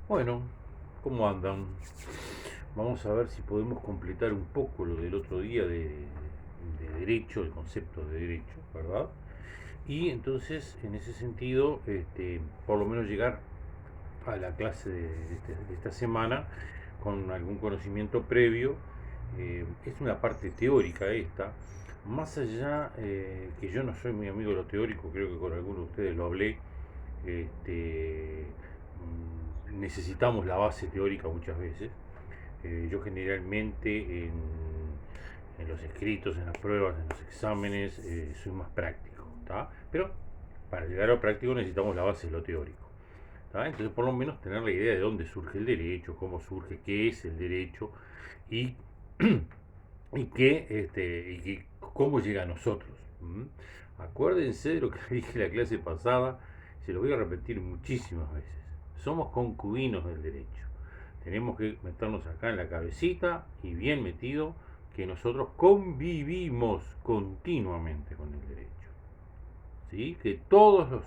Bueno, ¿cómo andan? Vamos a ver si podemos completar un poco lo del otro día de derecho, el concepto de derecho, ¿verdad? Y entonces, en ese sentido, por lo menos llegar a la clase de esta semana con algún conocimiento previo. Es una parte teórica esta, más allá que yo no soy muy amigo de lo teórico, creo que con algunos de ustedes lo hablé. Necesitamos la base teórica muchas veces. Yo generalmente en los escritos, en las pruebas, en los exámenes, soy más práctico, ¿tá? Pero para llegar a lo práctico necesitamos la base de lo teórico. ¿Tá? Entonces, por lo menos tener la idea de dónde surge el derecho, cómo surge, qué es el derecho y, y cómo llega a nosotros. ¿M? Acuérdense de lo que dije en la clase pasada, se lo voy a repetir muchísimas veces. Somos concubinos del derecho. Tenemos que meternos acá en la cabecita y bien metido que nosotros convivimos continuamente con el derecho. ¿Sí? Que todos los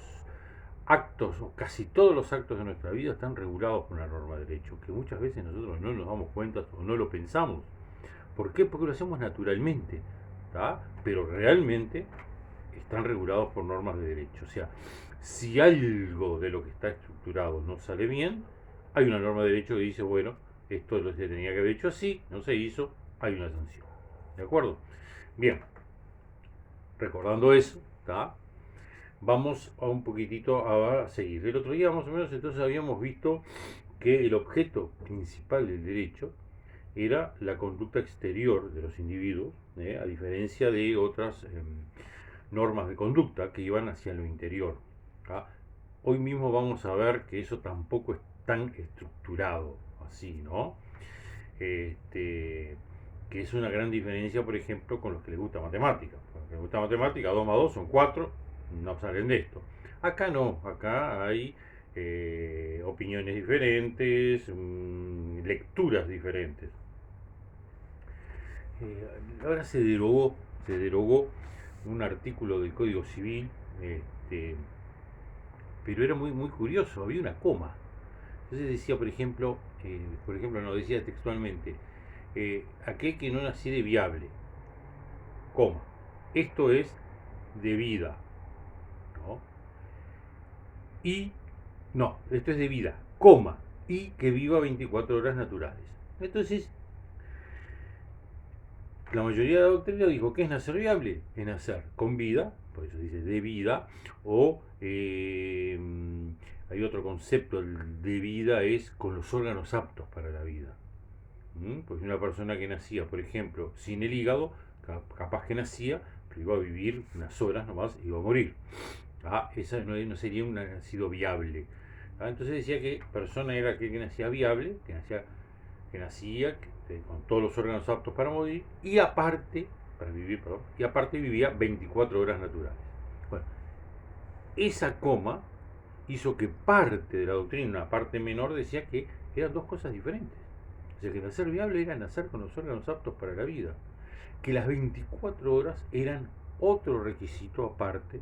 actos o casi todos los actos de nuestra vida están regulados por una norma de derecho, que muchas veces nosotros no nos damos cuenta o no lo pensamos. ¿Por qué? Porque lo hacemos naturalmente, ¿tá? Pero realmente están regulados por normas de derecho. O sea, si algo de lo que está estructurado no sale bien, hay una norma de derecho que dice, bueno, esto lo se tenía que haber hecho así, no se hizo, hay una sanción. ¿De acuerdo? Bien, recordando eso, ¿tá? Vamos a un poquitito a seguir. El otro día más o menos entonces habíamos visto que el objeto principal del derecho era la conducta exterior de los individuos, a diferencia de otras normas de conducta que iban hacia lo interior. ¿Ah? Hoy mismo vamos a ver que eso tampoco es tan estructurado así, ¿no? Este, que es una gran diferencia, por ejemplo, con los que les gusta matemática. A los que les gusta matemática, 2 más 2 son 4, no salen de esto. Acá no, acá hay opiniones diferentes, lecturas diferentes. Ahora se derogó un artículo del Código Civil, este, pero era muy, muy curioso, había una coma. Entonces decía, por ejemplo, no decía textualmente, aquel que no naciere viable, coma. Esto es de vida, ¿no? Y, no, esto es de vida, coma, y que viva 24 horas naturales. Entonces, la mayoría de la doctrina dijo que es nacer viable, es nacer con vida, por eso dice de vida, o hay otro concepto de vida, es con los órganos aptos para la vida. Pues una persona que nacía, por ejemplo, sin el hígado, capaz que nacía, pero iba a vivir unas horas nomás y iba a morir. Esa no sería un nacido viable. Entonces decía que persona era aquel que nacía viable, que nacía con todos los órganos aptos para morir y aparte, para vivir, perdón, y aparte vivía 24 horas naturales. Bueno, esa coma hizo que parte de la doctrina, una parte menor, decía que eran dos cosas diferentes. O sea, que nacer viable era nacer con los órganos aptos para la vida. Que las 24 horas eran otro requisito aparte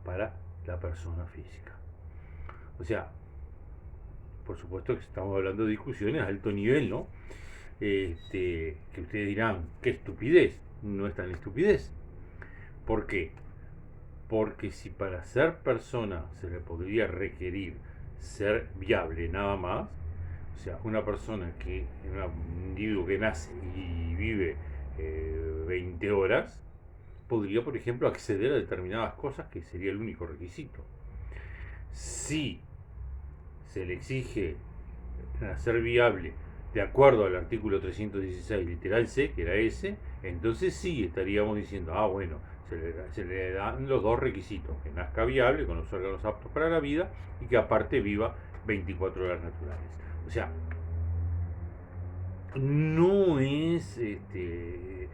para la persona física. O sea, por supuesto que estamos hablando de discusiones a alto nivel, ¿no? Que ustedes dirán, qué estupidez. No es tan estupidez. ¿Por qué? Porque si para ser persona se le podría requerir ser viable nada más, o sea, una persona un individuo que nace y vive 20 horas, podría, por ejemplo, acceder a determinadas cosas que sería el único requisito. Si se le exige ser viable de acuerdo al artículo 316 literal C, que era ese, entonces sí estaríamos diciendo, bueno, se le dan los dos requisitos, que nazca viable, con los órganos aptos para la vida, y que aparte viva 24 horas naturales. O sea, no es, en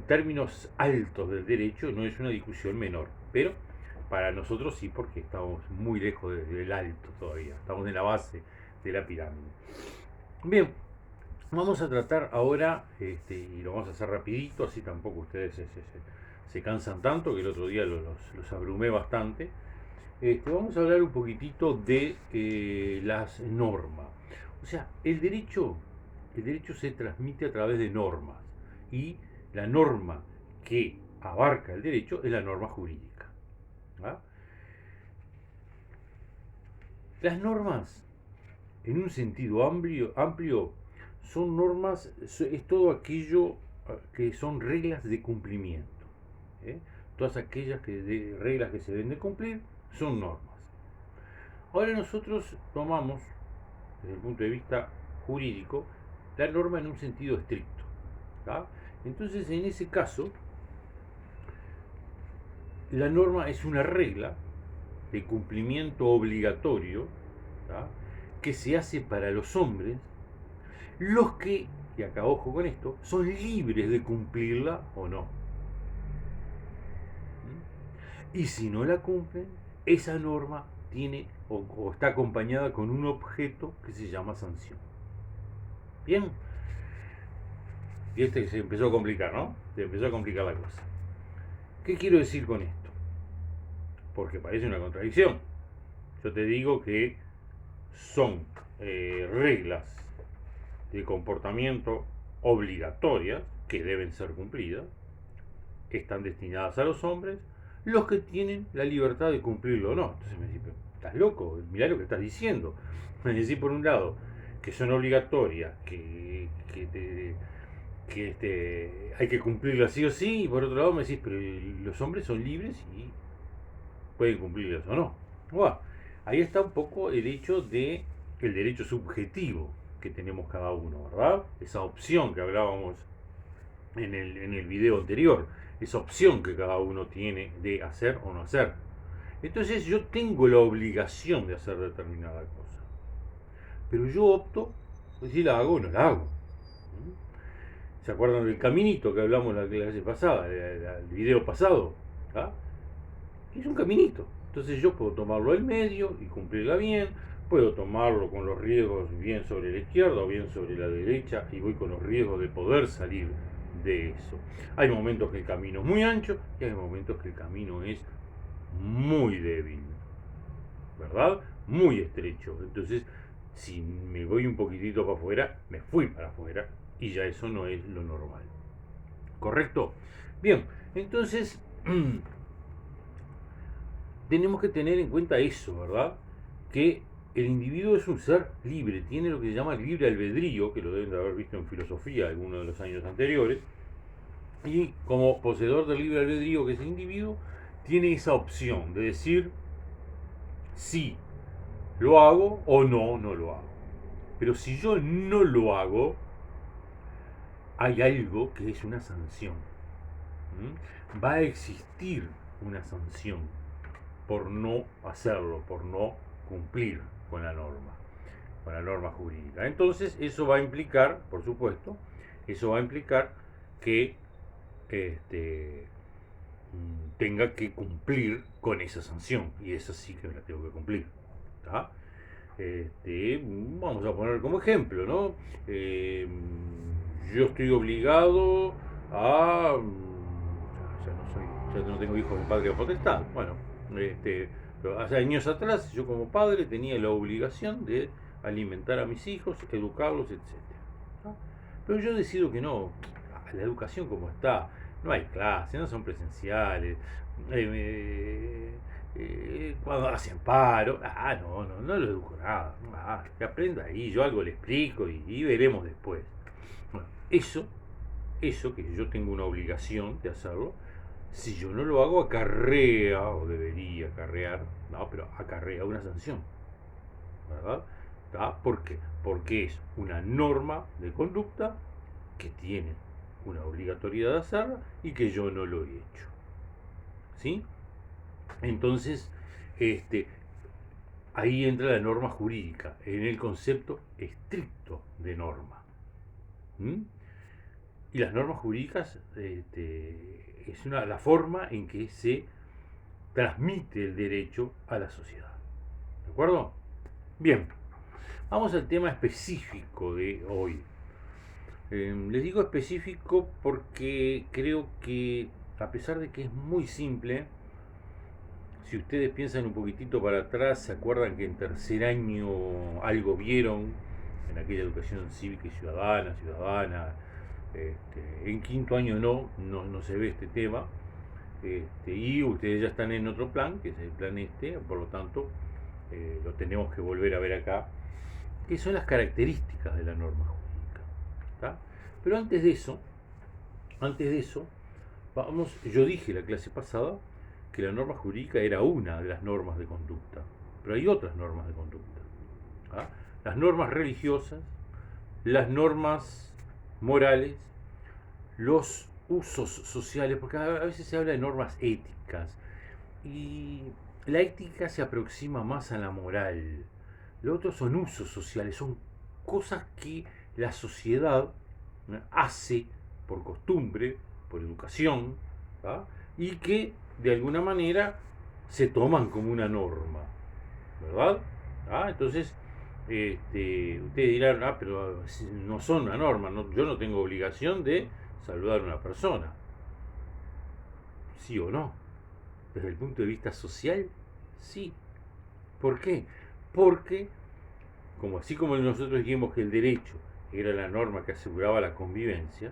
términos altos del derecho, no es una discusión menor, pero para nosotros sí, porque estamos muy lejos del alto todavía, estamos en la base de la pirámide. Bien, vamos a tratar ahora, y lo vamos a hacer rapidito, así tampoco ustedes se cansan tanto, que el otro día los abrumé bastante. Vamos a hablar un poquitito de las normas. O sea, el derecho se transmite a través de normas y la norma que abarca el derecho es la norma jurídica. ¿Ah? Las normas, en un sentido amplio son normas, es todo aquello que son reglas de cumplimiento. ¿Eh? Todas aquellas reglas que se deben de cumplir son normas. Ahora nosotros tomamos, desde el punto de vista jurídico, la norma en un sentido estricto. ¿Tá? Entonces, en ese caso, la norma es una regla de cumplimiento obligatorio, ¿tá? Que se hace para los hombres, los que, y acá ojo con esto, son libres de cumplirla o no. Y si no la cumplen, esa norma tiene o está acompañada con un objeto que se llama sanción. Bien. Y se empezó a complicar, ¿no? Se empezó a complicar la cosa. ¿Qué quiero decir con esto? Porque parece una contradicción. Yo te digo que son reglas de comportamiento obligatorias que deben ser cumplidas, están destinadas a los hombres, los que tienen la libertad de cumplirlo o no. Entonces me dice, ¿estás loco? Mirá lo que estás diciendo. Me decís por un lado que son obligatorias, hay que cumplirlas sí o sí, y por otro lado me decís, pero los hombres son libres y pueden cumplirlas o no. Bueno, ahí está un poco el hecho de el derecho subjetivo que tenemos cada uno, ¿verdad? Esa opción que hablábamos en el video anterior, esa opción que cada uno tiene de hacer o no hacer. Entonces yo tengo la obligación de hacer determinada cosa, pero yo opto si la hago o no la hago. ¿Se acuerdan del caminito que hablamos la clase pasada, el video pasado? ¿Ah? Es un caminito. Entonces yo puedo tomarlo al medio y cumplirla bien, puedo tomarlo con los riesgos bien sobre la izquierda o bien sobre la derecha y voy con los riesgos de poder salir de eso. Hay momentos que el camino es muy ancho y hay momentos que el camino es muy débil, ¿verdad? Muy estrecho. Entonces, si me voy un poquitito para afuera, me fui para afuera y ya eso no es lo normal. ¿Correcto? Bien, entonces tenemos que tener en cuenta eso, ¿verdad? Que el individuo es un ser libre, tiene lo que se llama libre albedrío, que lo deben de haber visto en filosofía algunos de los años anteriores, y como poseedor del libre albedrío que es el individuo, tiene esa opción de decir sí, lo hago o no, no lo hago. Pero si yo no lo hago, hay algo que es una sanción. Va a existir una sanción por no hacerlo, por no cumplir con la norma jurídica. Entonces, eso va a implicar, por supuesto, eso va a implicar que tenga que cumplir con esa sanción. Y esa sí que la tengo que cumplir. ¿Tá? Vamos a poner como ejemplo, ¿no? Yo estoy obligado a... ya no tengo hijos de padre o potestad. Bueno, pero hace años atrás yo como padre tenía la obligación de alimentar a mis hijos, educarlos, etc. ¿No? Pero yo decido que no, la educación como está, no hay clases, no son presenciales, cuando hacen paro, no lo educo nada, que aprenda ahí, yo algo le explico y veremos después. Bueno, eso que yo tengo una obligación de hacerlo, si yo no lo hago acarrea, o debería acarrear, no, pero acarrea una sanción, ¿verdad? ¿Por qué? Porque es una norma de conducta que tiene una obligatoriedad de hacerla y que yo no lo he hecho. ¿Sí? Entonces, ahí entra la norma jurídica, en el concepto estricto de norma. Y las normas jurídicas es la forma en que se transmite el derecho a la sociedad. ¿De acuerdo? Bien, vamos al tema específico de hoy. Les digo específico porque creo que, a pesar de que es muy simple, Si ustedes piensan un poquitito para atrás, se acuerdan que en tercer año algo vieron, en aquella educación cívica y ciudadana, en quinto año no se ve este tema, y ustedes ya están en otro plan, que es el plan por lo tanto, lo tenemos que volver a ver acá, que son las características de la norma jurídica. ¿Tá? Pero antes de eso, yo dije la clase pasada que la norma jurídica era una de las normas de conducta, pero hay otras normas de conducta. ¿Ah? Las normas religiosas, las normas morales, los usos sociales, porque a veces se habla de normas éticas, y la ética se aproxima más a la moral. Lo otro son usos sociales, son cosas que la sociedad hace por costumbre, por educación, ¿tá? Y que de alguna manera se toman como una norma, ¿verdad? Entonces, ustedes dirán, pero no son una norma, yo no tengo obligación de saludar a una persona. ¿Sí o no? Desde el punto de vista social, sí. ¿Por qué? Porque, así como nosotros dijimos que el derecho era la norma que aseguraba la convivencia,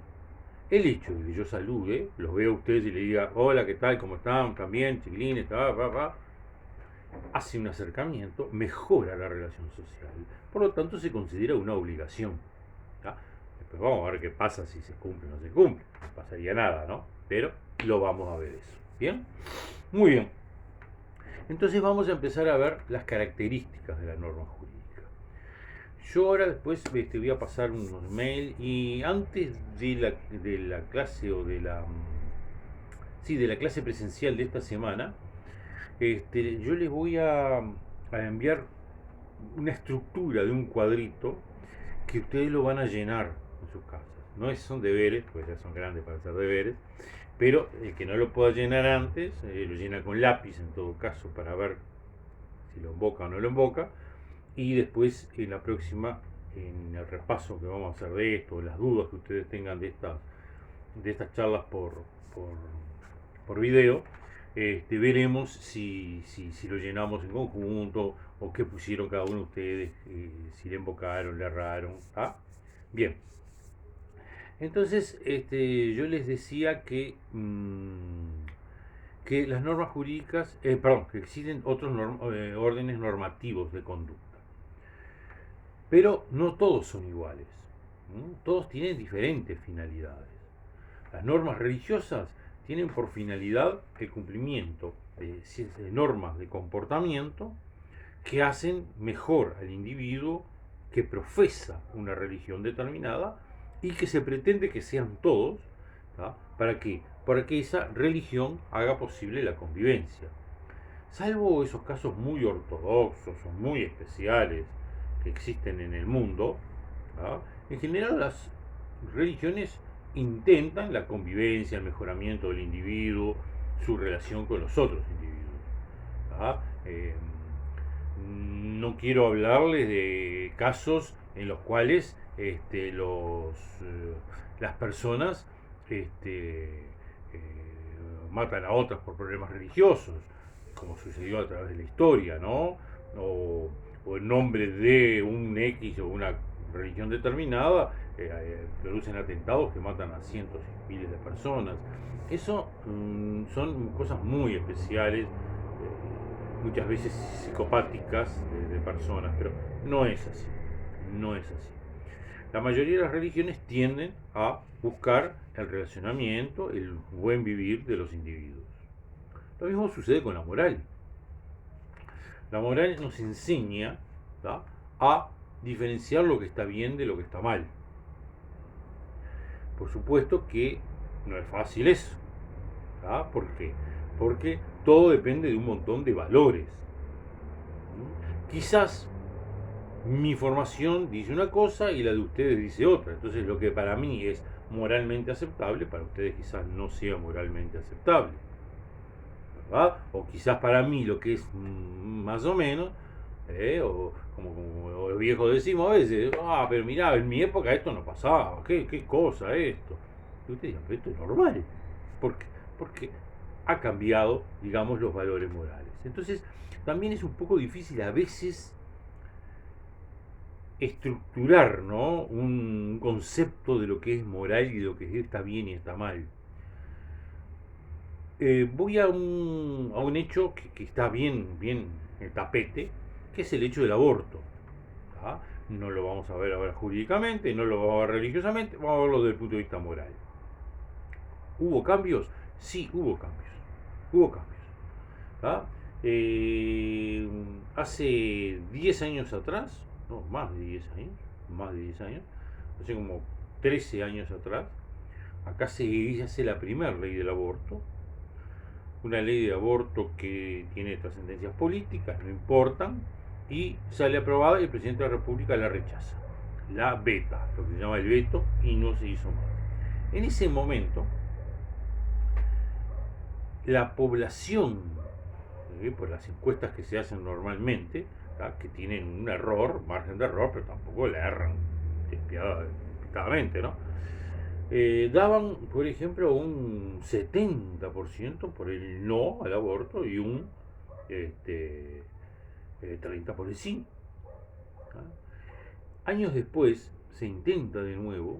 el hecho de que yo salude, los vea a ustedes y le diga, hola, ¿qué tal? ¿Cómo están? ¿También? Chiquilines, hace un acercamiento, mejora la relación social. Por lo tanto, se considera una obligación. ¿Tá? Después vamos a ver qué pasa si se cumple o no se cumple. No pasaría nada, ¿no? Pero lo vamos a ver eso. ¿Bien? Muy bien. Entonces vamos a empezar a ver las características de la norma jurídica. Yo ahora después voy a pasar unos mails y antes de la clase o de la clase presencial de esta semana, yo les voy a enviar una estructura de un cuadrito que ustedes lo van a llenar en sus casas. No son deberes, pues ya son grandes para hacer deberes, pero el que no lo pueda llenar antes, lo llena con lápiz en todo caso para ver si lo invoca o no lo invoca, y después en la próxima, en el repaso que vamos a hacer de esto, las dudas que ustedes tengan de estas charlas por video, veremos si lo llenamos en conjunto o qué pusieron cada uno de ustedes, si le invocaron, le erraron. Bien. Entonces, yo les decía que las normas jurídicas, que existen otros órdenes normativos de conducta. Pero no todos son iguales. Todos tienen diferentes finalidades. Las normas religiosas tienen por finalidad el cumplimiento de normas de comportamiento que hacen mejor al individuo que profesa una religión determinada y que se pretende que sean todos. ¿Para qué? Para que esa religión haga posible la convivencia. Salvo esos casos muy ortodoxos o muy especiales que existen en el mundo, en general las religiones intentan la convivencia, el mejoramiento del individuo, su relación con los otros individuos. No quiero hablarles de casos en los cuales las personas matan a otras por problemas religiosos, como sucedió a través de la historia, ¿no? O en nombre de un X o una religión determinada, producen atentados que matan a cientos y miles de personas. Eso son cosas muy especiales, muchas veces psicopáticas de personas, pero no es así. No es así. La mayoría de las religiones tienden a buscar el relacionamiento, el buen vivir de los individuos. Lo mismo sucede con la moral. La moral nos enseña a diferenciar lo que está bien de lo que está mal. Por supuesto que no es fácil eso. ¿Por qué? Porque todo depende de un montón de valores. Quizás mi formación dice una cosa y la de ustedes dice otra. Entonces lo que para mí es moralmente aceptable, para ustedes quizás no sea moralmente aceptable. ¿Verdad? O quizás para mí lo que es más o menos, o como los viejos decimos a veces, pero mirá, en mi época esto no pasaba, qué cosa esto. Y ustedes dicen, pero esto es normal. ¿Por qué? Porque ha cambiado, digamos, los valores morales. Entonces, también es un poco difícil a veces estructurar, ¿no?, un concepto de lo que es moral y de lo que está bien y está mal. Voy a un hecho que está bien en el tapete, que es el hecho del aborto. ¿Ah? No lo vamos a ver ahora jurídicamente, no lo vamos a ver religiosamente, vamos a verlo desde el punto de vista moral. ¿Hubo cambios? Sí, hubo cambios. Hubo cambios. ¿Ah? Hace 10 años atrás, no, más de 10 años, hace como 13 años atrás, acá se hace la primera ley del aborto, una ley de aborto que tiene trascendencias políticas, no importan, y sale aprobada y el presidente de la República la rechaza, la veta, lo que se llama el veto, y no se hizo más. En ese momento, la población, por las encuestas que se hacen normalmente, que tienen un error, margen de error, pero tampoco la erran despiadadamente, ¿no? Daban, por ejemplo, un 70% por el no al aborto y un 30% por el sí. Años después se intenta de nuevo,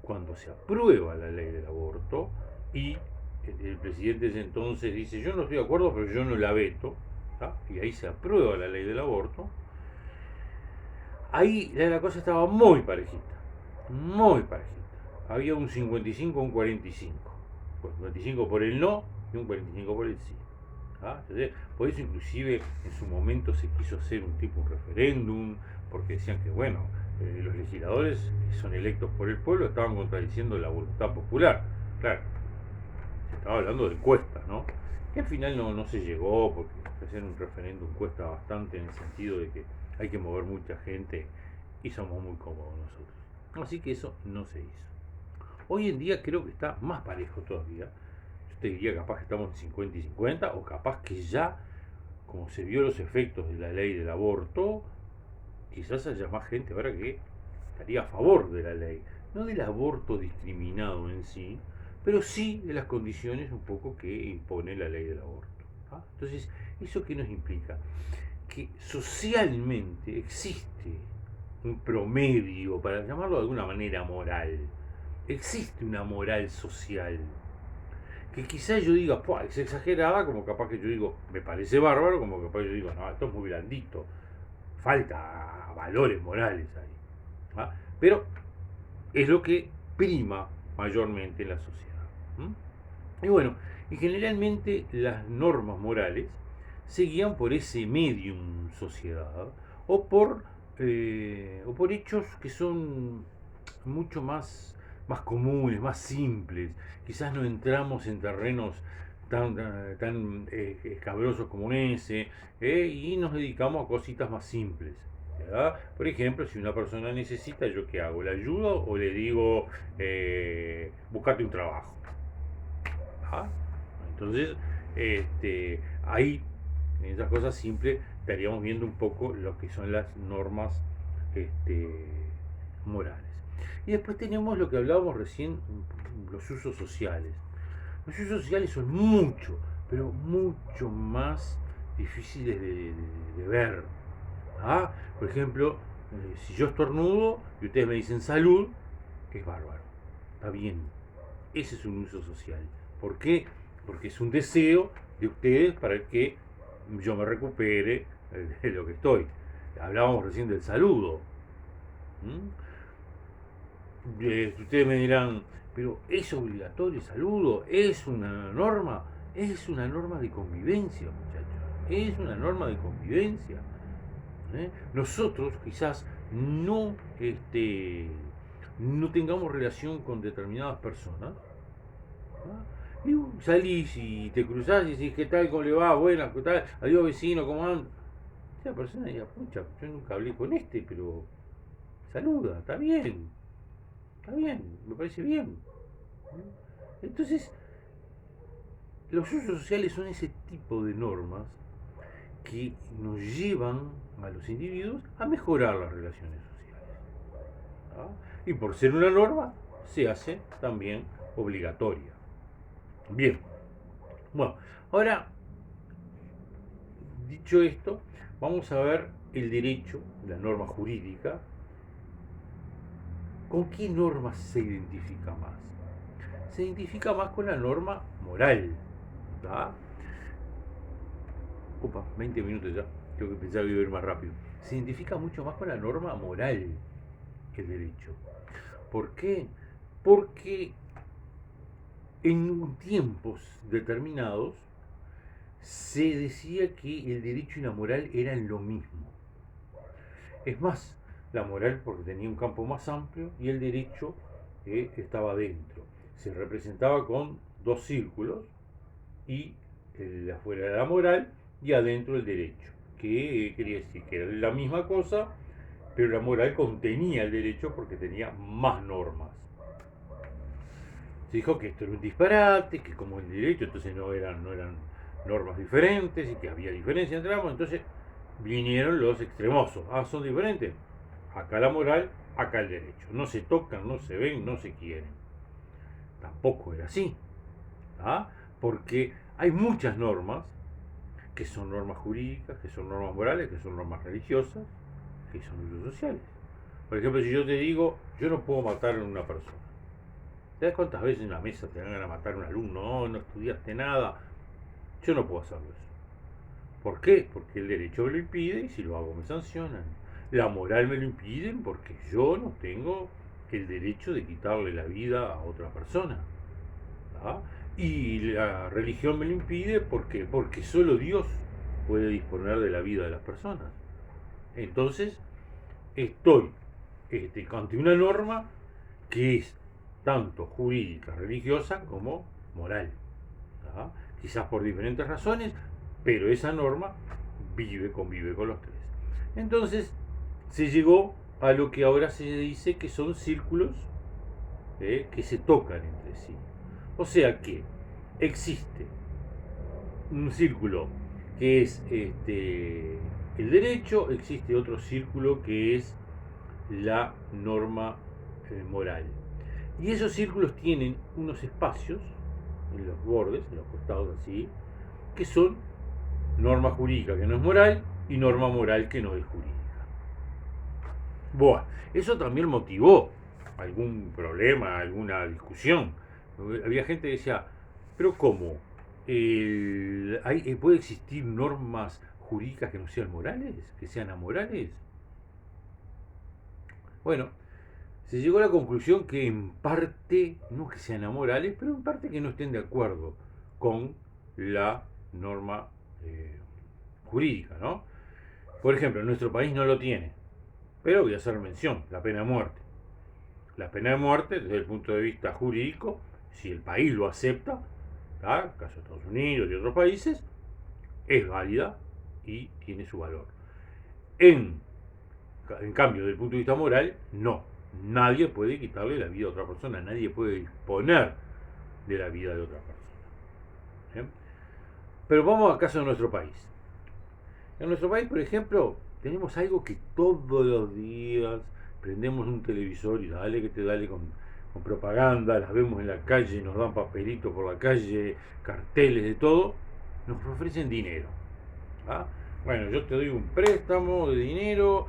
cuando se aprueba la ley del aborto y el presidente de ese entonces dice: yo no estoy de acuerdo, pero yo no la veto, y ahí se aprueba la ley del aborto. Ahí la cosa estaba muy parejita, muy parejita. Había un 55 a un 45. 55 por el no y un 45 por el sí. Entonces, por eso inclusive en su momento se quiso hacer un tipo de referéndum, porque decían que, bueno, los legisladores que son electos por el pueblo estaban contradiciendo la voluntad popular. Claro, se estaba hablando de encuestas, ¿no? Que al final no se llegó, porque hacer un referéndum cuesta bastante, en el sentido de que hay que mover mucha gente y somos muy cómodos nosotros. Así que eso no se hizo. Hoy en día creo que está más parejo todavía. Yo te diría capaz que estamos en 50 y 50, o capaz que ya, como se vio los efectos de la ley del aborto, quizás haya más gente ahora que estaría a favor de la ley. No del aborto discriminado en sí, pero sí de las condiciones un poco que impone la ley del aborto. Entonces, ¿eso qué nos implica? Que socialmente existe un promedio, para llamarlo de alguna manera moral. Existe una moral social que quizás yo diga, es exagerada, como capaz que yo digo, me parece bárbaro, como capaz que yo digo, no, esto es muy blandito, falta valores morales ahí. Pero es lo que prima mayormente en la sociedad. Y bueno, y generalmente las normas morales se guían por ese medium sociedad, o por hechos que son mucho más comunes, más simples. Quizás no entramos en terrenos tan escabrosos como ese, y nos dedicamos a cositas más simples. ¿Verdad? Por ejemplo, si una persona necesita, ¿yo qué hago? ¿Le ayudo o le digo, buscate un trabajo? Entonces, ahí, en esas cosas simples, estaríamos viendo un poco lo que son las normas morales. Y después tenemos lo que hablábamos recién, los usos sociales. Los usos sociales son mucho, pero mucho más difíciles de ver. Por ejemplo, si yo estornudo y ustedes me dicen salud, es bárbaro, está bien. Ese es un uso social. ¿Por qué? Porque es un deseo de ustedes para que yo me recupere de lo que estoy. Hablábamos recién del saludo. Ustedes me dirán, pero ¿es obligatorio el saludo? ¿Es una norma? Es una norma de convivencia, muchachos. Es una norma de convivencia. Nosotros quizás no tengamos relación con determinadas personas. Y salís y te cruzás y decís, ¿qué tal? ¿Cómo le va? Buenas, ¿qué tal? Adiós, vecino, ¿cómo andan? Esa persona dice, pucha, yo nunca hablé con pero saluda, está bien, me parece bien. Entonces, los usos sociales son ese tipo de normas que nos llevan a los individuos a mejorar las relaciones sociales. Y por ser una norma, se hace también obligatoria. Bien, Bueno, ahora, dicho esto, vamos a ver el derecho, la norma jurídica. ¿Con qué norma se identifica más? Se identifica más con la norma moral. ¿Tá? Opa, 20 minutos ya. Tengo que pensar que iba a ir más rápido. Se identifica mucho más con la norma moral que el derecho. ¿Por qué? Porque en tiempos determinados se decía que el derecho y la moral eran lo mismo. Es más, la moral porque tenía un campo más amplio y el derecho estaba dentro. Se representaba con dos círculos y afuera era la moral y adentro el derecho. Que quería decir que era la misma cosa, pero la moral contenía el derecho porque tenía más normas. Se dijo que esto era un disparate, que como el derecho entonces no eran normas diferentes y que había diferencia entre ambos, entonces vinieron los extremosos. Ah, son diferentes. Acá la moral, acá el derecho. No se tocan, no se ven, no se quieren. Tampoco era así. ¿Ah? Porque hay muchas normas que son normas jurídicas, que son normas morales, que son normas religiosas, que son usos sociales. Por ejemplo, si yo te digo, yo no puedo matar a una persona. ¿Te das cuántas veces en la mesa te van a matar a un alumno? No, no estudiaste nada. Yo no puedo hacerlo eso. ¿Por qué? Porque el derecho me lo impide y si lo hago me sancionan. La moral me lo impide porque yo no tengo el derecho de quitarle la vida a otra persona. ¿Ah? Y la religión me lo impide porque solo Dios puede disponer de la vida de las personas. Entonces, estoy ante una norma que es tanto jurídica, religiosa como moral. ¿Ah? Quizás por diferentes razones, pero esa norma convive con los tres. Entonces, se llegó a lo que ahora se dice que son círculos que se tocan entre sí. O sea que existe un círculo que es el derecho, existe otro círculo que es la norma moral. Y esos círculos tienen unos espacios en los bordes, en los costados así, que son norma jurídica que no es moral y norma moral que no es jurídica. Bueno, eso también motivó algún problema, alguna discusión. Había gente que decía, pero ¿cómo? ¿Puede existir normas jurídicas que no sean morales? ¿Que sean amorales? Bueno, se llegó a la conclusión que en parte, no que sean amorales, pero en parte que no estén de acuerdo con la norma jurídica, ¿no? Por ejemplo, en nuestro país no lo tiene, pero voy a hacer mención, la pena de muerte. La pena de muerte, desde el punto de vista jurídico, si el país lo acepta, ¿tá? Caso de Estados Unidos y otros países, es válida y tiene su valor. En cambio, desde el punto de vista moral, no. Nadie puede quitarle la vida a otra persona, nadie puede disponer de la vida de otra persona. ¿Bien? Pero vamos al caso de nuestro país. En nuestro país, por ejemplo, tenemos algo que todos los días prendemos un televisor y dale que te dale con propaganda, las vemos en la calle, nos dan papelitos por la calle, carteles de todo, nos ofrecen dinero. ¿Ah? Bueno, yo te doy un préstamo de dinero,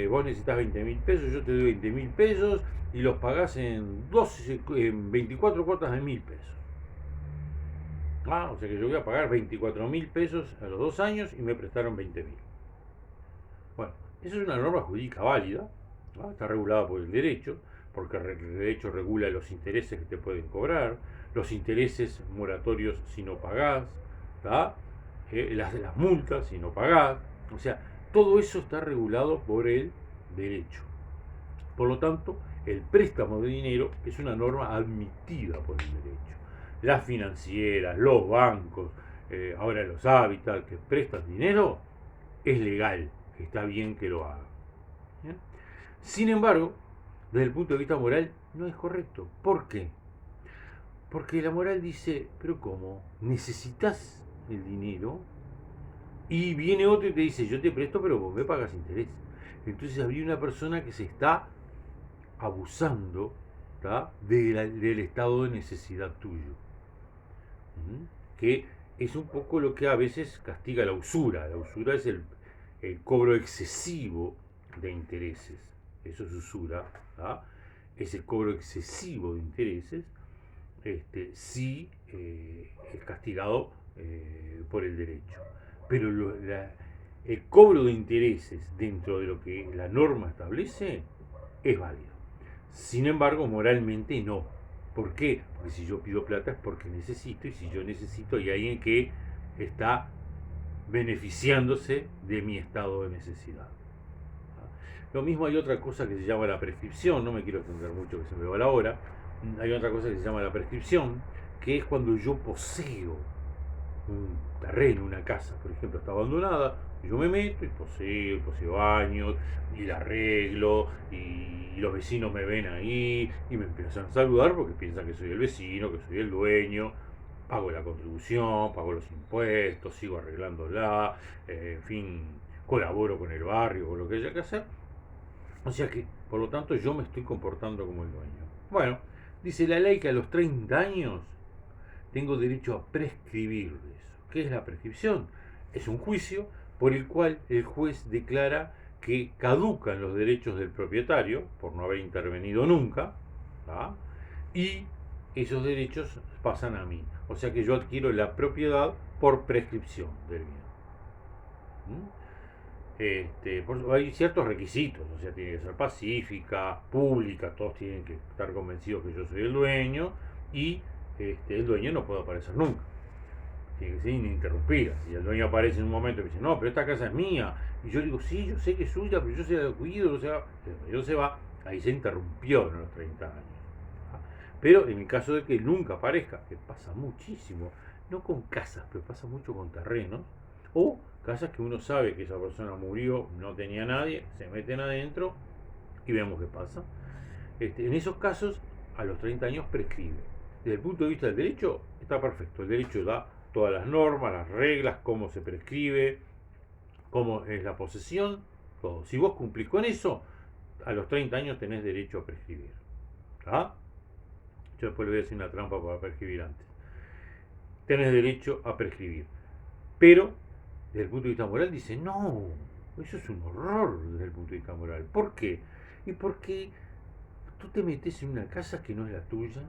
vos necesitas 20.000 pesos, yo te doy 20.000 pesos y los pagás en 24 cuotas de 1.000 pesos. O sea que yo voy a pagar 24.000 pesos a los 2 años y me prestaron 20.000. Bueno, eso es una norma jurídica válida, ¿no? Está regulada por el derecho, porque el derecho regula los intereses que te pueden cobrar, los intereses moratorios si no pagás, las multas si no pagás. O sea, todo eso está regulado por el derecho. Por lo tanto, el préstamo de dinero es una norma admitida por el derecho. Las financieras, los bancos, ahora los hábitats que prestan dinero, es legal, está bien que lo hagan. ¿Bien? Sin embargo, desde el punto de vista moral, no es correcto. ¿Por qué? Porque la moral dice, pero ¿cómo? ¿Necesitas el dinero? Y viene otro y te dice, yo te presto, pero vos me pagas interés. Entonces habría una persona que se está abusando del estado de necesidad tuyo. Que es un poco lo que a veces castiga la usura. La usura es el cobro excesivo de intereses. Eso es usura. ¿Ah? Es el cobro excesivo de intereses, sí es castigado por el derecho. Pero el cobro de intereses dentro de lo que la norma establece es válido. Sin embargo, moralmente no. ¿Por qué? Porque si yo pido plata es porque necesito, y si yo necesito hay alguien que está beneficiándose de mi estado de necesidad. Lo mismo hay otra cosa que se llama la prescripción, no me quiero extender mucho que se me va la hora. Hay otra cosa que se llama la prescripción, que es cuando yo poseo un terreno, una casa, por ejemplo, está abandonada, yo me meto y poseo años, y la arreglo, y los vecinos me ven ahí, y me empiezan a saludar porque piensan que soy el vecino, que soy el dueño, pago la contribución, pago los impuestos, sigo arreglándola, en fin, colaboro con el barrio, con lo que haya que hacer. O sea que, por lo tanto, yo me estoy comportando como el dueño. Bueno, dice la ley que a los 30 años tengo derecho a prescribir eso. ¿Qué es la prescripción? Es un juicio por el cual el juez declara que caducan los derechos del propietario, por no haber intervenido nunca, ¿tá? Y esos derechos pasan a mí. O sea que yo adquiero la propiedad por prescripción del bien. Hay ciertos requisitos, o sea, tiene que ser pacífica, pública, todos tienen que estar convencidos que yo soy el dueño y el dueño no puede aparecer nunca, tiene que ser ininterrumpida. Si el dueño aparece en un momento y me dice, no, pero esta casa es mía, y yo digo, sí, yo sé que es suya, pero yo se la cuido, o sea, el dueño se va, ahí se interrumpió en los 30 años. Pero en el caso de que nunca aparezca, que pasa muchísimo, no con casas, pero pasa mucho con terrenos, o casas que uno sabe que esa persona murió, no tenía nadie, se meten adentro y vemos qué pasa. En esos casos, a los 30 años prescribe. Desde el punto de vista del derecho, está perfecto. El derecho da todas las normas, las reglas, cómo se prescribe, cómo es la posesión, todo. Si vos cumplís con eso, a los 30 años tenés derecho a prescribir. ¿Ah? Yo después le voy a decir una trampa para prescribir antes. Tenés derecho a prescribir. Pero, desde el punto de vista moral, dice, no, eso es un horror desde el punto de vista moral. ¿Por qué? Y porque tú te metes en una casa que no es la tuya,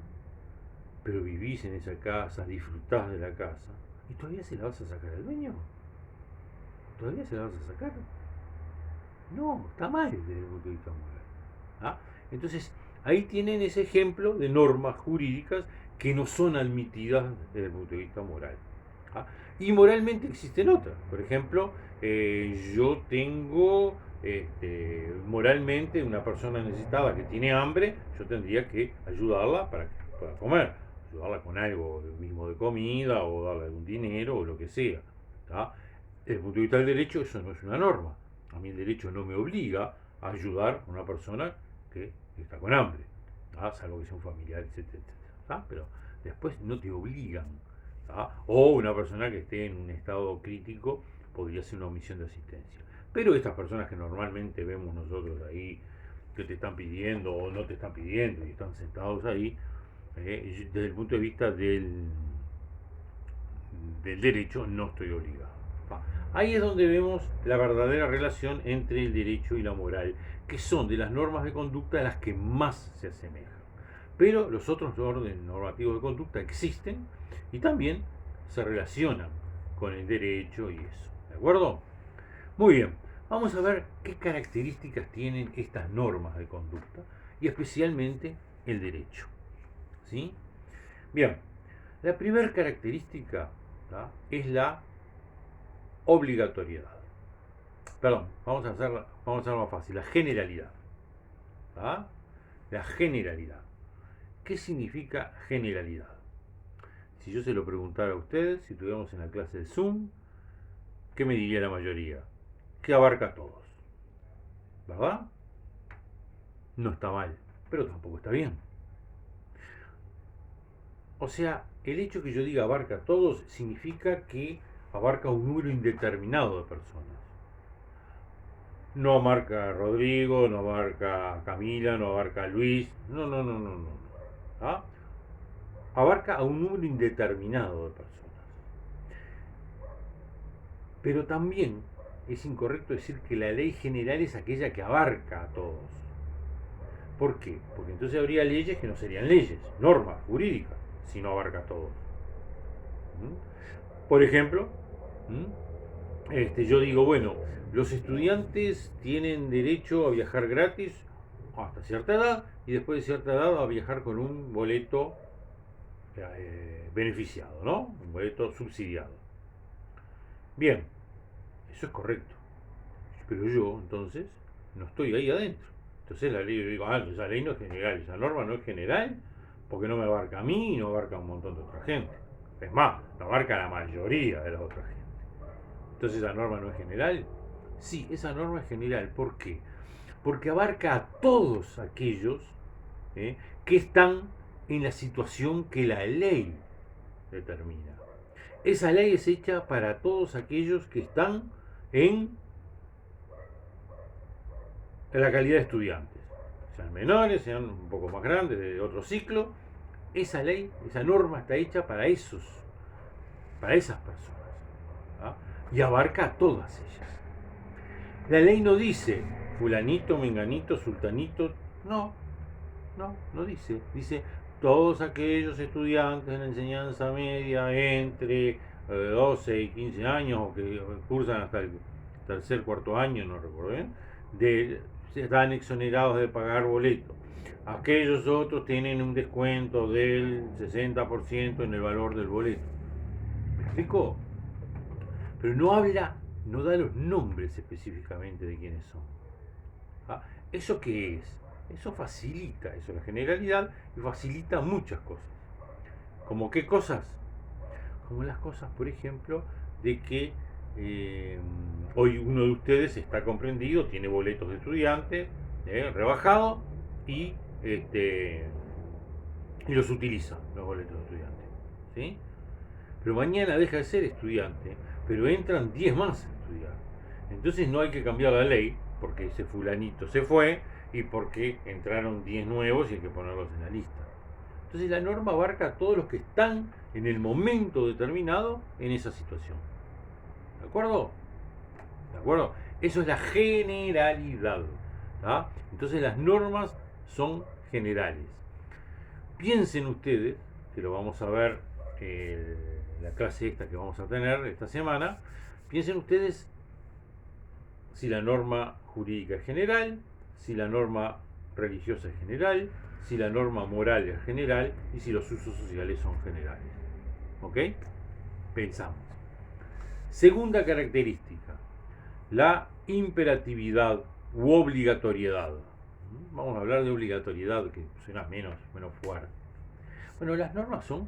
pero vivís en esa casa, disfrutás de la casa, y todavía se la vas a sacar al dueño. ¿Todavía se la vas a sacar? No, está mal desde el punto de vista moral. ¿Ah? Entonces, ahí tienen ese ejemplo de normas jurídicas que no son admitidas desde el punto de vista moral. ¿Ah? Y moralmente existen otras. Por ejemplo, yo tengo moralmente una persona necesitada que tiene hambre, yo tendría que ayudarla para que pueda comer, ayudarla con algo mismo de comida o darle algún dinero o lo que sea. ¿Tá? Desde el punto de vista del derecho eso no es una norma. A mí el derecho no me obliga a ayudar a una persona que está con hambre, ¿tá? Salvo que sea un familiar, etcétera, etcétera. Pero después no te obligan. O una persona que esté en un estado crítico podría ser una omisión de asistencia. Pero estas personas que normalmente vemos nosotros ahí, que te están pidiendo o no te están pidiendo y están sentados ahí, desde el punto de vista del derecho no estoy obligado. Ahí es donde vemos la verdadera relación entre el derecho y la moral, que son de las normas de conducta las que más se asemejan. Pero los otros órdenes normativos de conducta existen y también se relacionan con el derecho y eso. ¿De acuerdo? Muy bien, vamos a ver qué características tienen estas normas de conducta y especialmente el derecho. ¿Sí? Bien, la primera característica, ¿tá?, es la obligatoriedad. Perdón, vamos a hacerlo más fácil, la generalidad. ¿Tá? La generalidad. ¿Qué significa generalidad? Si yo se lo preguntara a ustedes, si estuviéramos en la clase de Zoom, ¿qué me diría la mayoría? Que abarca a todos. ¿Verdad? No está mal, pero tampoco está bien. O sea, el hecho que yo diga abarca a todos significa que abarca un número indeterminado de personas. No abarca a Rodrigo, no abarca a Camila, no abarca a Luis. No, no, no, no, no. ¿Ah? Abarca a un número indeterminado de personas. Pero también es incorrecto decir que la ley general es aquella que abarca a todos. ¿Por qué? Porque entonces habría leyes que no serían leyes, normas jurídicas, si no abarca a todos. Por ejemplo, yo digo, bueno, los estudiantes tienen derecho a viajar gratis hasta cierta edad y después de cierta edad a viajar con un boleto beneficiado, ¿no? Un boleto subsidiado. Bien, eso es correcto. Pero yo, entonces, no estoy ahí adentro. Entonces la ley, yo digo, esa ley no es general, esa norma no es general porque no me abarca a mí y no abarca a un montón de otra gente. Es más, no abarca a la mayoría de la otra gente. Entonces esa norma no es general. Sí, esa norma es general. ¿Por qué? Porque abarca a todos aquellos que están en la situación que la ley determina. Esa ley es hecha para todos aquellos que están en la calidad de estudiantes. Sean menores, sean un poco más grandes, de otro ciclo. Esa ley, esa norma está hecha para esas personas. ¿Ah? Y abarca a todas ellas. La ley no dice fulanito, menganito, sultanito. No dice. Dice todos aquellos estudiantes en la enseñanza media entre 12 y 15 años o que cursan hasta el tercer, cuarto año, no recuerdo bien, están exonerados de pagar boleto. Aquellos otros tienen un descuento del 60% en el valor del boleto. ¿Me explico? Pero no da los nombres específicamente de quiénes son. ¿Ah? ¿Eso qué es? Eso facilita, eso es la generalidad y facilita muchas cosas. ¿Como qué cosas? Como las cosas, por ejemplo, de que hoy uno de ustedes está comprendido, tiene boletos de estudiante rebajado y los utiliza, los boletos de estudiante. ¿Sí? Pero mañana deja de ser estudiante, pero entran 10 más a estudiar. Entonces no hay que cambiar la ley, porque ese fulanito se fue y porque entraron 10 nuevos y hay que ponerlos en la lista. Entonces la norma abarca a todos los que están en el momento determinado en esa situación. ¿De acuerdo? ¿De acuerdo? Eso es la generalidad. ¿Tá? Entonces las normas son generales. Piensen ustedes, que lo vamos a ver en la clase esta que vamos a tener esta semana, piensen ustedes si la norma jurídica es general, si la norma religiosa es general, si la norma moral es general y si los usos sociales son generales. ¿Ok? Pensamos. Segunda característica, la imperatividad u obligatoriedad. Vamos a hablar de obligatoriedad, que suena menos fuerte. Bueno, las normas son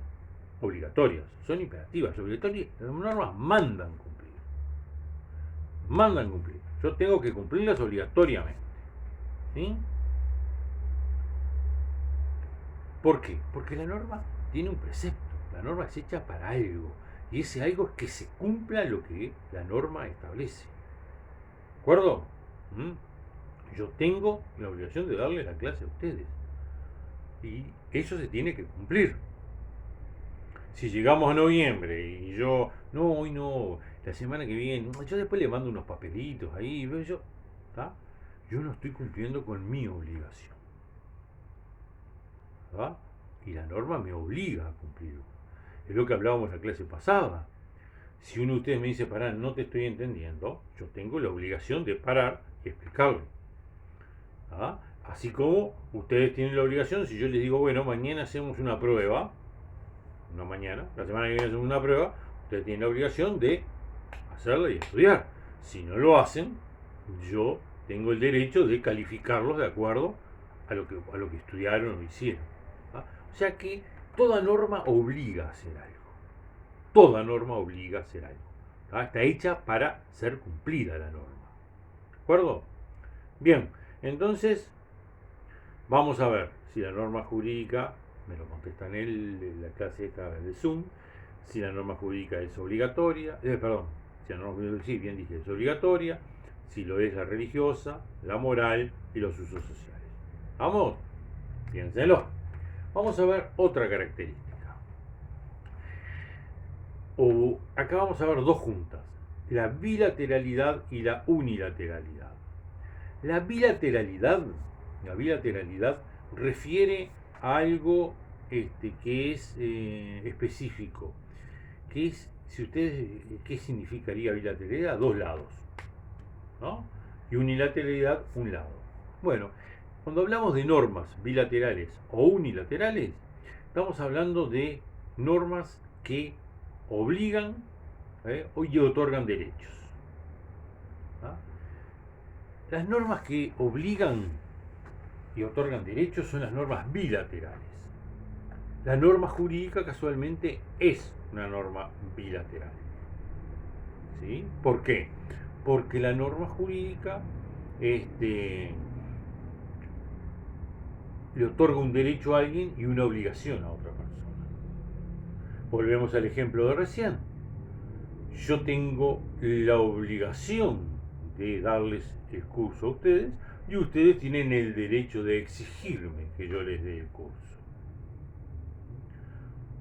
obligatorias, son imperativas. Las normas mandan cumplir. Mandan cumplir. Yo tengo que cumplirlas obligatoriamente. ¿Sí? ¿Por qué? Porque la norma tiene un precepto. La norma es hecha para algo. Y ese algo es que se cumpla lo que la norma establece. ¿De acuerdo? Yo tengo la obligación de darle la clase a ustedes. Y eso se tiene que cumplir. Si llegamos a noviembre y yo, no, hoy no, la semana que viene, yo después le mando unos papelitos ahí, yo no estoy cumpliendo con mi obligación. ¿Verdad? Y la norma me obliga a cumplirlo. Es lo que hablábamos en la clase pasada. Si uno de ustedes me dice, pará, no te estoy entendiendo, yo tengo la obligación de parar y explicarle. ¿Ah? Así como ustedes tienen la obligación, si yo les digo, bueno, mañana hacemos una prueba, no mañana, la semana que viene hacemos una prueba, ustedes tienen la obligación de hacerla y estudiar. Si no lo hacen, yo tengo el derecho de calificarlos de acuerdo a lo que estudiaron o hicieron. ¿Ah? O sea que toda norma obliga a hacer algo. Toda norma obliga a hacer algo. ¿Ah? Está hecha para ser cumplida la norma. ¿De acuerdo? Bien, entonces vamos a ver si la norma jurídica, me lo contestan en la clase esta de Zoom, si la norma jurídica es obligatoria, si la norma jurídica, sí, bien dije, es obligatoria, si lo es la religiosa, la moral y los usos sociales. Vamos, piénsenlo. Vamos a ver otra característica. Acá vamos a ver dos juntas. la bilateralidad y la unilateralidad. La bilateralidad, la bilateralidad refiere a algo que es específico, que es, si ustedes, ¿qué significaría bilateralidad? Dos lados, ¿no? Y unilateralidad, un lado. Bueno, cuando hablamos de normas bilaterales o unilaterales, estamos hablando de normas que obligan y otorgan derechos. ¿Ah? Las normas que obligan y otorgan derechos son las normas bilaterales. La norma jurídica casualmente es una norma bilateral. ¿Sí? ¿Por qué? Porque la norma jurídica le otorga un derecho a alguien y una obligación a otra persona. Volvemos al ejemplo de recién. Yo tengo la obligación de darles el curso a ustedes y ustedes tienen el derecho de exigirme que yo les dé el curso.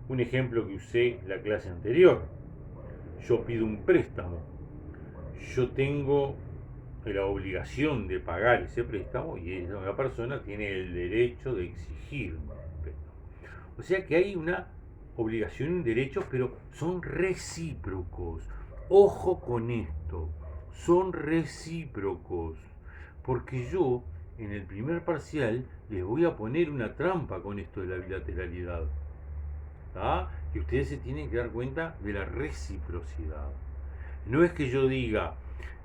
Un ejemplo que usé en la clase anterior. Yo pido un préstamo. Yo tengo la obligación de pagar ese préstamo y esa persona tiene el derecho de exigirme el préstamo. O sea que hay una obligación y un derecho, pero son recíprocos. Ojo con esto, son recíprocos. Porque yo, en el primer parcial, les voy a poner una trampa con esto de la bilateralidad. ¿Ah? Y ustedes se tienen que dar cuenta de la reciprocidad. No es que yo diga,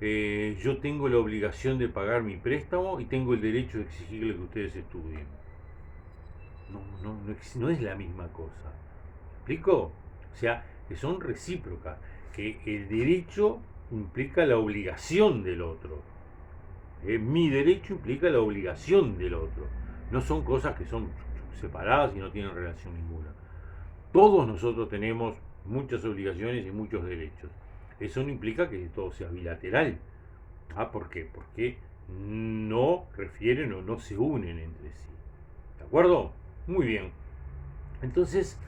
yo tengo la obligación de pagar mi préstamo y tengo el derecho de exigirle que ustedes estudien. No es la misma cosa. ¿Me explico? O sea, que son recíprocas, que el derecho implica la obligación del otro. Mi derecho implica la obligación del otro. No son cosas que son separadas y no tienen relación ninguna. Todos nosotros tenemos muchas obligaciones y muchos derechos. Eso no implica que todo sea bilateral. ¿Por qué? Porque no refieren o no se unen entre sí. ¿De acuerdo? Muy bien. Entonces,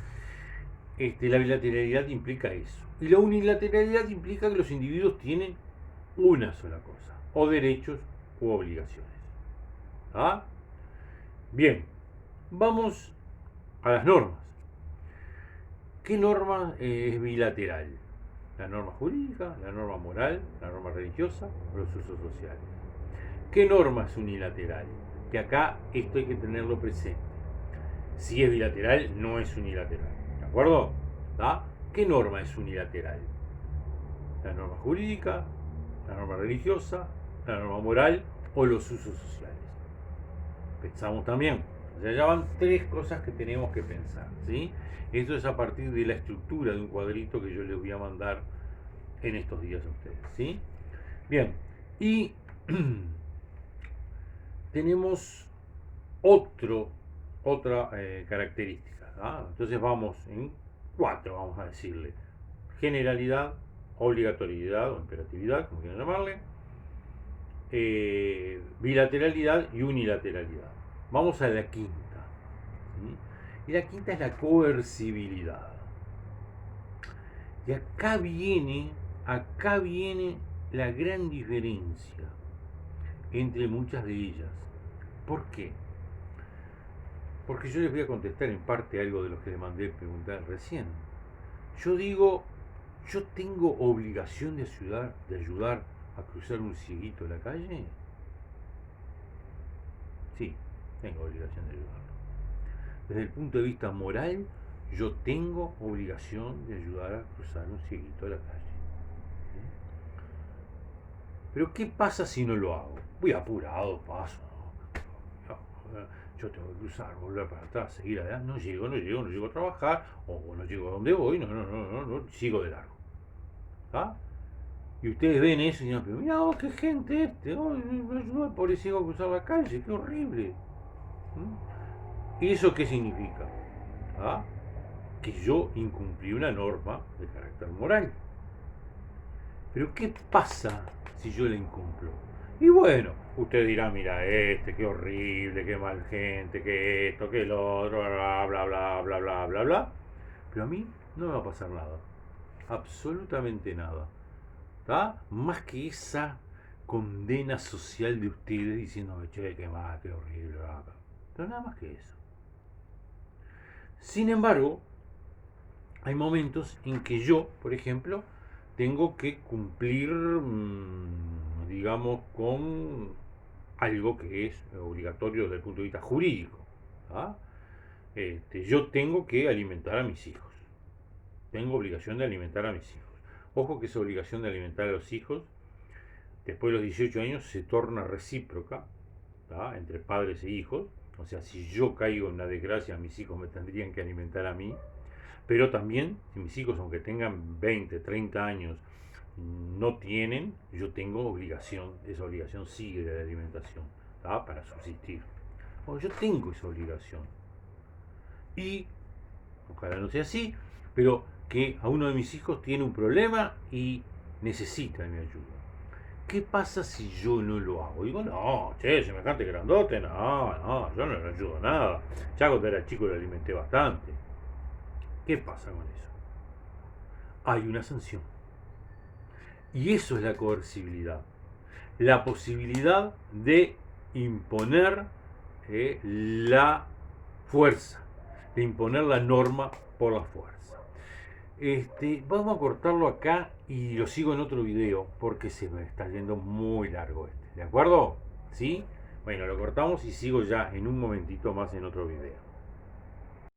la bilateralidad implica eso. Y la unilateralidad implica que los individuos tienen una sola cosa, o derechos u obligaciones. ¿Ah? Bien, vamos a las normas. ¿Qué norma es bilateral? La norma jurídica, la norma moral, la norma religiosa o los usos sociales. ¿Qué norma es unilateral? Que acá esto hay que tenerlo presente. Si es bilateral, no es unilateral. ¿De acuerdo? ¿Da? ¿Qué norma es unilateral? La norma jurídica, la norma religiosa, la norma moral o los usos sociales. Pensamos también. O sea, ya van tres cosas que tenemos que pensar, ¿sí? Esto es a partir de la estructura de un cuadrito que yo les voy a mandar en estos días a ustedes, ¿sí? Bien, y tenemos otra característica, ¿ah? Entonces vamos en cuatro, vamos a decirle. Generalidad, obligatoriedad o imperatividad, como quieran llamarle, bilateralidad y unilateralidad. Vamos a la quinta. ¿Sí? Y la quinta es la coercibilidad. Y acá viene la gran diferencia entre muchas de ellas. ¿Por qué? Porque yo les voy a contestar en parte algo de lo que le mandé preguntar recién. Yo digo, yo tengo obligación de ayudar a cruzar un cieguito de la calle. Sí, tengo obligación de ayudarlo. Desde el punto de vista moral, yo tengo obligación de ayudar a cruzar un cieguito de la calle. Pero ¿qué pasa si no lo hago? Voy apurado, paso. Yo tengo que cruzar, volver para atrás, seguir adelante. No llego a trabajar, o no llego a donde voy, no, sigo de largo. ¿Ah? Y ustedes ven eso y dicen, pero mira, qué gente no ayudó al pobre ciego a cruzar la calle, qué horrible. ¿Y eso qué significa? ¿Ah? Que yo incumplí una norma de carácter moral. Pero ¿qué pasa si yo la incumplo? Y bueno, usted dirá, mira, qué horrible, qué mal gente, que esto, que lo otro, bla, bla, bla, bla, bla, bla, bla. Pero a mí no me va a pasar nada. Absolutamente nada. ¿tá? Más que esa condena social de ustedes diciendo, che, qué mal, qué horrible, pero nada más que eso. Sin embargo, hay momentos en que yo, por ejemplo, tengo que cumplir, digamos, con algo que es obligatorio desde el punto de vista jurídico. ¿Ah? Yo tengo que alimentar a mis hijos. Tengo obligación de alimentar a mis hijos. Ojo que esa obligación de alimentar a los hijos, después de los 18 años, se torna recíproca, ¿tá? Entre padres e hijos. O sea, si yo caigo en una desgracia, mis hijos me tendrían que alimentar a mí. Pero también, si mis hijos, aunque tengan 20, 30 años, no tienen, yo tengo obligación, esa obligación sigue de la alimentación, ¿tá? Para subsistir. O yo tengo esa obligación. Y, ojalá no sea así, pero que a uno de mis hijos tiene un problema y necesita de mi ayuda. ¿Qué pasa si yo no lo hago? Digo, no, che, semejante grandote, no, yo no le ayudo a nada. Ya cuando era chico lo alimenté bastante. ¿Qué pasa con eso? Hay una sanción. Y eso es la coercibilidad. La posibilidad de imponer la fuerza, de imponer la norma por la fuerza. Vamos a cortarlo acá y lo sigo en otro video porque se me está yendo muy largo ¿de acuerdo? ¿Sí? Bueno, lo cortamos y sigo ya en un momentito más en otro video.